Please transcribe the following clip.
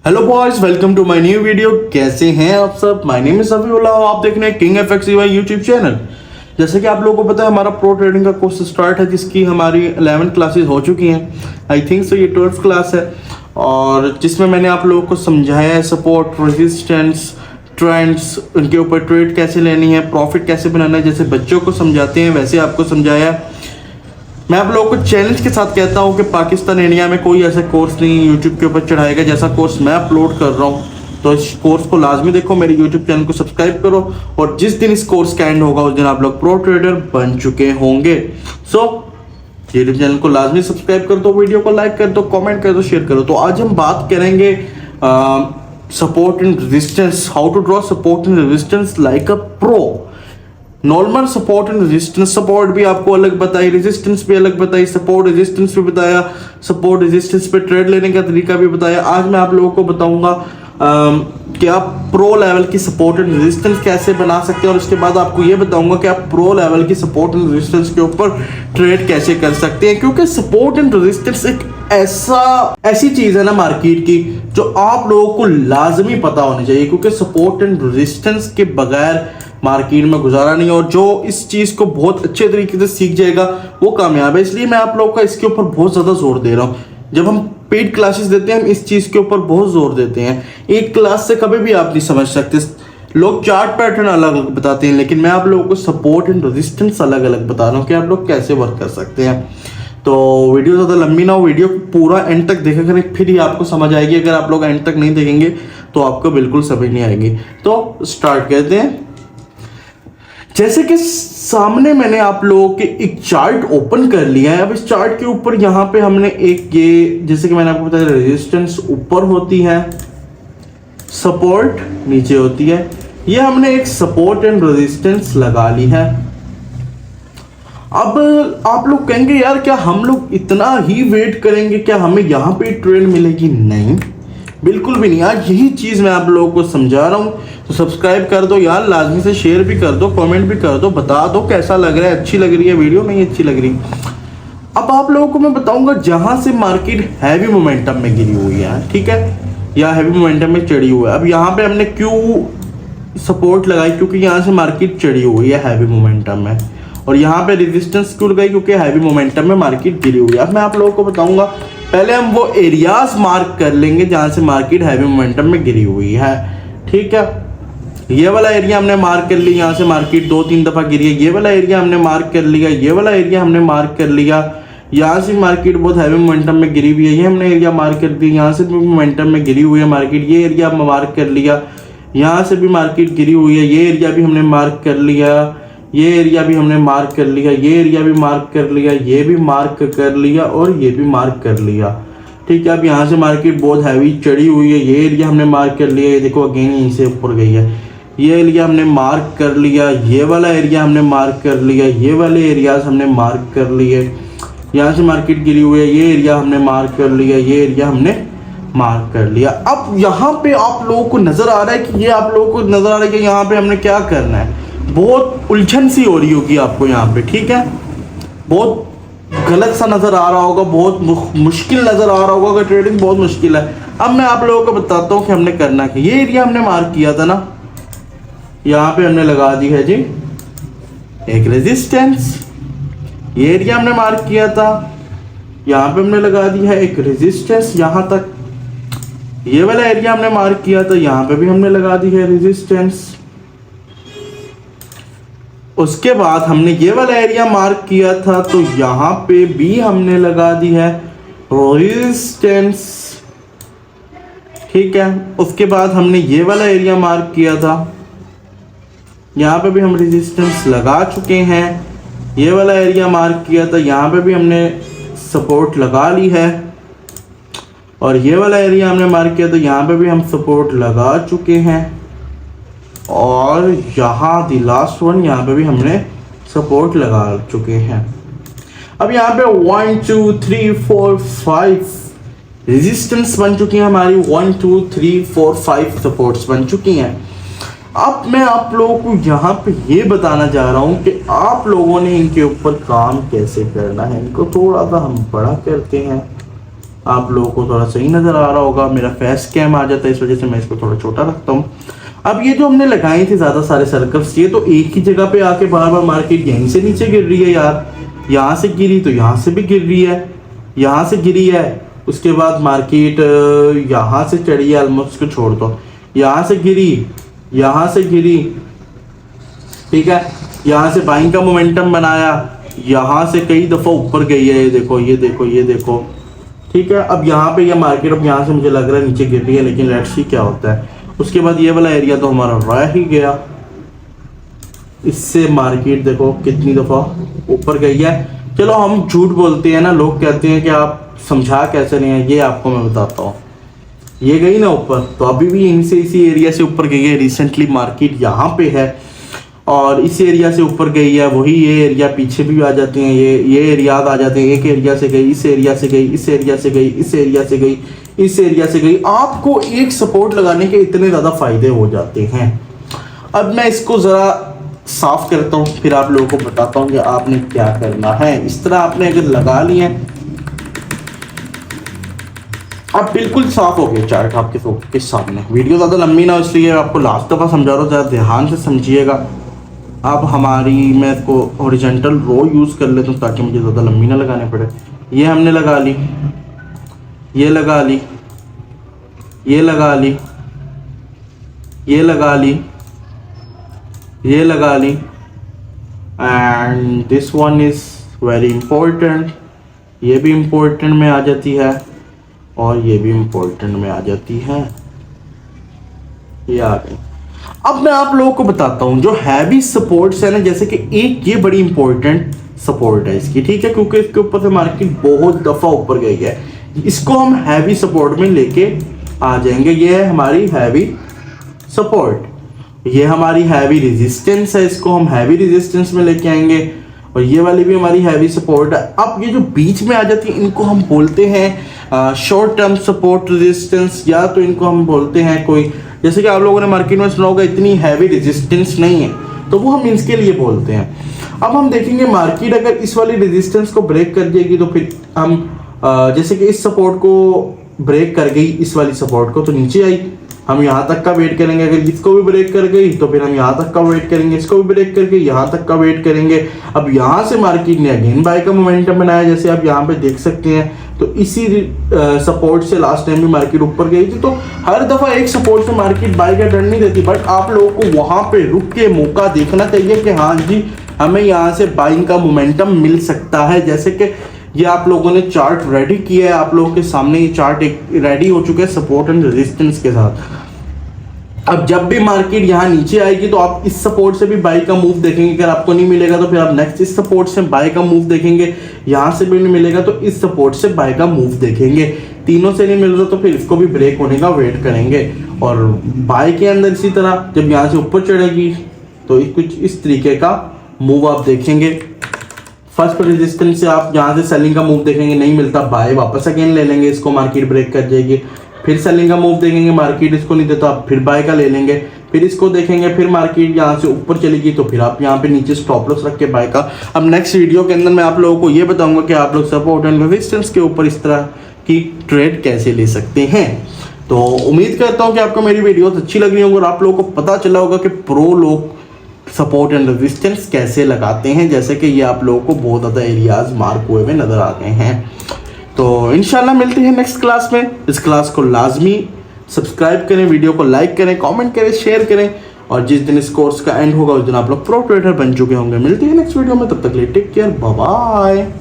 Hello boys, welcome to my new video. कैसे हैं आप सब? माय नेम इज सफीउल्लाह और आप देख रहे हैं किंग FXEY यूट्यूब चैनल। जैसे कि आप लोगों को पता है, हमारा प्रो ट्रेडिंग का कोर्स स्टार्ट है, जिसकी हमारी 11 क्लासेस हो चुकी हैं। आई थिंक सो ये 12th क्लास है, और जिसमें मैंने आप लोगों को समझाया है सपोर्ट, रेजिस्टेंस, ट्रेंड्स, उनके ऊपर ट्रेड कैसे लेनी है, प्रॉफिट कैसे बनाना है। जैसे बच्चों को समझाते हैं वैसे आपको समझाया। मैं आप लोगों को चैलेंज के साथ कहता हूं कि पाकिस्तान इंडिया में कोई ऐसा कोर्स नहीं यूट्यूब के ऊपर चढ़ाएगा जैसा कोर्स मैं अपलोड कर रहा हूं। तो इस कोर्स को लाजमी देखो, मेरे यूट्यूब चैनल को सब्सक्राइब करो, और जिस दिन इस कोर्स का एंड होगा उस दिन आप लोग प्रो ट्रेडर बन चुके होंगे। सो यूट्यूब चैनल को लाजमी सब्सक्राइब कर दो, वीडियो को लाइक कर दो, कमेंट कर दो, शेयर करो। तो आज हम बात करेंगे support and resistance, how to draw support and resistance like a pro. Normal support and resistance, support भी आपको अलग बताई, रेजिस्टेंस भी अलग बताई, सपोर्ट रेजिस्टेंस भी बताया, सपोर्ट रेजिस्टेंस पे ट्रेड लेने का तरीका भी बताया। आज मैं आप लोगों को बताऊंगा कि आप प्रो लेवल की सपोर्ट एंड रेजिस्टेंस कैसे बना सकते हैं, और उसके बाद आपको ये बताऊंगा कि आप प्रो लेवल की सपोर्ट एंड रेजिस्टेंस के ऊपर ट्रेड कैसे कर सकते हैं। क्योंकि सपोर्ट एंड रेजिस्टेंस एक ऐसी चीज है ना मार्केट की, जो आप लोगों को लाजमी पता होनी चाहिए, क्योंकि सपोर्ट एंड रेजिस्टेंस के बगैर मार्केट में गुजारा नहीं। और जो इस चीज को बहुत अच्छे तरीके से सीख जाएगा वो कामयाब है। इसलिए मैं आप लोगों का इसके ऊपर बहुत ज्यादा जोर दे रहा हूँ। जब हम पेड क्लासेस देते हैं, हम इस चीज के ऊपर बहुत जोर देते हैं। एक क्लास से कभी भी आप नहीं समझ सकते। लोग चार्ट पैटर्न अलग अलग बताते हैं, लेकिन मैं आप लोगों को सपोर्ट एंड रेजिस्टेंस अलग अलग बता रहा हूँ कि आप लोग कैसे वर्क कर सकते हैं। तो वीडियो ज़्यादा लंबी ना हो, वीडियो को पूरा एंड तक देखा करें, फिर ही आपको समझ आएगी। अगर आप लोग एंड तक नहीं देखेंगे तो आपको बिल्कुल समझ नहीं आएगी। तो स्टार्ट करते हैं। जैसे कि सामने मैंने आप लोगों के एक चार्ट ओपन कर लिया है। अब इस चार्ट के ऊपर यहाँ पे हमने एक ये, जैसे कि मैंने आपको बताया, रेजिस्टेंस ऊपर होती है, सपोर्ट नीचे होती है। ये हमने एक सपोर्ट एंड रेजिस्टेंस लगा ली है। अब आप लोग कहेंगे यार क्या हम लोग इतना ही वेट करेंगे, क्या हमें यहाँ पे ट्रेड मिलेगी? नहीं, बिल्कुल भी नहीं। आज यही चीज़ मैं आप लोगों को समझा रहा हूँ। तो सब्सक्राइब कर दो यार, लाजमी से शेयर भी कर दो, कमेंट भी कर दो, बता दो कैसा लग रहा है, अच्छी लग रही है वीडियो, नहीं अच्छी लग रही। अब आप लोगों को मैं बताऊंगा, जहां से मार्केट हैवी मोमेंटम में गिरी हुई है, ठीक है, या हैवी मोमेंटम में चढ़ी हुई है। अब यहाँ पे हमने क्यों सपोर्ट लगाई? क्योंकि यहाँ से मार्केट चढ़ी हुई है हैवी मोमेंटम में। और यहाँ पे रेजिस्टेंस क्यों लगाई? क्योंकि हैवी मोमेंटम में मार्केट गिरी हुई है। अब मैं आप लोगों को बताऊंगा, पहले हम वो एरियाज मार्क कर लेंगे जहां से मार्केट हैवी मोमेंटम में गिरी हुई है, ठीक है। ये वाला एरिया हमने मार्क कर लिया, यहाँ से मार्केट 2-3 दफा गिरी है। ये वाला एरिया हमने मार्क कर लिया, ये वाला एरिया हमने मार्क कर लिया। यहाँ से मार्केट बहुत हैवी मोमेंटम में गिरी हुई है, ये हमने एरिया मार्क कर दिया। यहाँ से भी मोमेंटम में गिरी हुई है मार्केट, ये एरिया मार्क कर लिया। यहाँ से भी मार्केट गिरी हुई है, ये एरिया भी हमने मार्क कर लिया, ये एरिया भी हमने मार्क कर लिया, ये एरिया भी मार्क कर लिया, ये भी मार्क कर लिया, और ये भी मार्क कर लिया, ठीक है। अब यहाँ से मार्केट बहुत हैवी चढ़ी हुई है, ये एरिया हमने मार्क कर लिया, ये देखो अगेन यहीं से ऊपर गई है। ये एरिया हमने मार्क कर लिया, ये वाला एरिया हमने मार्क कर लिया, ये वाले एरियाज हमने मार्क कर लिए। यहाँ से मार्केट गिरी हुई है, ये एरिया हमने मार्क कर लिया, ये एरिया हमने मार्क कर लिया। अब यहाँ पे आप लोगों को नजर आ रहा है कि ये आप लोगों को नजर आ रहा है कि यहाँ पे हमने क्या करना है। बहुत उलझन सी हो रही होगी आपको यहाँ पे, ठीक है, बहुत गलत सा नजर आ रहा होगा, बहुत मुश्किल नजर आ रहा होगा कि ट्रेडिंग बहुत मुश्किल है। अब मैं आप लोगों को बताता हूँ कि हमने करना क्या। ये एरिया हमने मार्क किया था ना, यहाँ पे हमने लगा दी है जी एक रेजिस्टेंस। ये एरिया हमने मार्क किया था, यहाँ पे हमने लगा दी है एक रेजिस्टेंस यहाँ तक। ये वाला एरिया हमने मार्क किया था, यहाँ पे भी हमने लगा दी है रेजिस्टेंस। उसके बाद हमने ये वाला एरिया मार्क किया था, तो यहाँ पे भी हमने लगा दी है रेजिस्टेंस, ठीक है। उसके बाद हमने ये वाला एरिया मार्क किया था, यहाँ पे भी हम रेजिस्टेंस लगा चुके हैं। ये वाला एरिया मार्क किया था, यहाँ पे भी हमने सपोर्ट लगा ली है। और ये वाला एरिया हमने मार्क किया, तो यहाँ पे भी हम सपोर्ट लगा चुके हैं। और यहाँ दी लास्ट वन, यहाँ पे भी हमने सपोर्ट लगा चुके हैं। अब यहाँ पे 1 2 3 4 5 रेजिस्टेंस बन चुकी हैं हमारी, 1 2 3 4 5 सपोर्ट्स बन चुकी हैं। अब मैं आप लोगों को यहाँ पे ये बताना चाह रहा हूँ कि आप लोगों ने इनके ऊपर काम कैसे करना है। इनको थोड़ा सा हम बड़ा करते हैं, आप लोगों को थोड़ा सही नज़र आ रहा होगा। मेरा फेस कैम आ जाता है, इस वजह से मैं इसको थोड़ा छोटा रखता हूँ। अब ये जो हमने लगाई थी ज़्यादा सारे सर्कल्स, ये तो एक ही जगह पे आके बार बार मार्केट यहीं से नीचे गिर रही है यार। यहाँ से गिरी तो यहाँ से भी गिर रही है, यहाँ से गिरी है, उसके बाद मार्केट यहाँ से चढ़ी है, ऑलमोस्ट को छोड़ दो, यहाँ से गिरी, यहाँ से गिरी, ठीक है, यहाँ से बाइंग का मोमेंटम बनाया, यहाँ से कई दफ़ा ऊपर गई है, ये देखो ये देखो ये देखो, ठीक है। अब यहाँ पे ये मार्केट, अब यहाँ से मुझे लग रहा है नीचे गिर रही है, लेकिन लेट्स सी क्या होता है। उसके बाद ये वाला एरिया तो हमारा रह ही गया, इससे मार्केट देखो कितनी दफ़ा ऊपर गई है। चलो हम झूठ बोलते हैं ना, लोग कहते हैं कि आप समझा कैसे नहीं है, ये आपको मैं बताता हूँ। ये गई ना ऊपर, तो अभी भी यहीं से इसी एरिया से ऊपर गई है। रिसेंटली मार्केट यहाँ पे है और इस एरिया से ऊपर गई है, वही ये एरिया पीछे भी आ जाते हैं, ये एरिया आ जाते हैं। एक एरिया से गई, इस एरिया से गई, इस एरिया से गई, इस एरिया से गई, इस एरिया से गई। आपको एक सपोर्ट लगाने के इतने ज़्यादा फायदे हो जाते हैं। अब मैं इसको ज़रा साफ करता हूँ, फिर आप लोगों को बताता हूँ कि आपने क्या करना है। इस तरह आपने अगर लगा लिए, अब बिल्कुल साफ हो गया चार्ट आपके सामने। वीडियो ज़्यादा लंबी ना, इसलिए आपको लास्ट दफ़ा समझा रहा हूँ, ज़रा ध्यान से समझिएगा। अब हमारी, मैं इसको हॉरिजॉन्टल रो यूज़ कर लेता हूँ ताकि मुझे ज़्यादा लंबी ना लगाने पड़े। ये हमने लगा ली, ये लगा ली, ये लगा ली, ये लगा ली, ये लगा ली, and this one is very important. ये भी इम्पोर्टेंट में आ जाती है और ये भी इम्पोर्टेंट में आ जाती है। ये आ गई। अब मैं आप लोगों को बताता हूँ जो हैवी सपोर्ट्स है ना, जैसे कि एक ये बड़ी इंपॉर्टेंट सपोर्ट है इसकी, ठीक है, क्योंकि इसके ऊपर से मार्केट बहुत दफ़ा ऊपर गई है। इसको हम हैवी सपोर्ट में लेके आ जाएंगे। ये है हमारी हैवी सपोर्ट, ये हमारी हैवी रेजिस्टेंस है, इसको हम हैवी रेजिस्टेंस में लेके आएंगे। और ये वाली भी हमारी हैवी सपोर्ट है। अब ये जो बीच में आ जाती है, इनको हम बोलते हैं शॉर्ट टर्म सपोर्ट रेजिस्टेंस, या तो इनको हम बोलते हैं कोई, जैसे कि आप लोगों ने मार्केट में सुना होगा इतनी हैवी रेजिस्टेंस नहीं है, तो वो हम इसके लिए बोलते हैं। अब हम देखेंगे मार्केट अगर इस वाली रेजिस्टेंस को ब्रेक कर देगी तो फिर हम जैसे कि इस सपोर्ट को ब्रेक कर गई, इस वाली सपोर्ट को, तो नीचे आई, हम यहाँ तक का वेट करेंगे। अगर इसको भी ब्रेक कर गई तो फिर हम यहाँ तक का वेट करेंगे, इसको भी ब्रेक करके यहाँ तक का वेट करेंगे। अब यहाँ से मार्केट ने अगेन बाय का मोमेंटम बनाया, जैसे आप यहाँ पे देख सकते हैं। तो इसी सपोर्ट से लास्ट टाइम भी मार्केट ऊपर गई थी। तो हर दफ़ा एक सपोर्ट से मार्केट बाय का टर्न नहीं देती, बट आप लोगों को वहाँ पे रुक के मौका देखना चाहिए कि हाँ जी हमें यहाँ से बाइंग का मोमेंटम मिल सकता है। जैसे कि ये आप लोगों ने चार्ट रेडी किया है, आप लोगों के सामने ये चार्ट एक रेडी हो चुका है सपोर्ट एंड रेजिस्टेंस के साथ। अब जब भी मार्केट यहाँ नीचे आएगी तो आप इस सपोर्ट से भी बाई का मूव देखेंगे। अगर आपको नहीं मिलेगा तो फिर आप नेक्स्ट इस सपोर्ट से बाई का मूव देखेंगे, यहाँ से भी नहीं मिलेगा तो इस सपोर्ट से बाई का मूव देखेंगे। तीनों से नहीं मिल रहा तो फिर इसको भी ब्रेक होने का वेट करेंगे। और बाई के अंदर इसी तरह जब यहाँ से ऊपर चढ़ेगी तो कुछ इस तरीके का मूव आप देखेंगे। फर्स्ट रेजिस्टेंस से आप यहाँ से सेलिंग का मूव देखेंगे, नहीं मिलता, बाय वापस अगेन ले लेंगे, इसको मार्केट ब्रेक कर जाएगी। फिर सेलिंग का मूव देखेंगे, मार्केट इसको नहीं देता, आप फिर बाय का ले लेंगे। फिर इसको देखेंगे, फिर मार्केट यहाँ से ऊपर चलेगी तो फिर आप यहाँ पे नीचे स्टॉप लॉस रख के बाय का। अब नेक्स्ट वीडियो के अंदर मैं आप लोगों को ये बताऊंगा कि आप लोग सपोर्ट एंड रेजिस्टेंस के ऊपर इस तरह की ट्रेड कैसे ले सकते हैं। तो उम्मीद करता हूँ कि आपको मेरी वीडियोस अच्छी लग रही होंगी और आप लोगों को पता चला होगा कि प्रो लोग सपोर्ट एंड रेजिस्टेंस कैसे लगाते हैं। जैसे कि ये आप लोगों को बहुत ज़्यादा एरियाज मार्क हुए हुए नज़र आ गए हैं। तो इंशाल्लाह मिलते हैं नेक्स्ट क्लास में। इस क्लास को लाजमी सब्सक्राइब करें, वीडियो को लाइक करें, कमेंट करें, शेयर करें, और जिस दिन इस कोर्स का एंड होगा उस दिन आप लोग प्रो ट्रेडर बन चुके होंगे। मिलते हैं नेक्स्ट वीडियो में, तब तक के लिए टेक केयर, बाय बाय।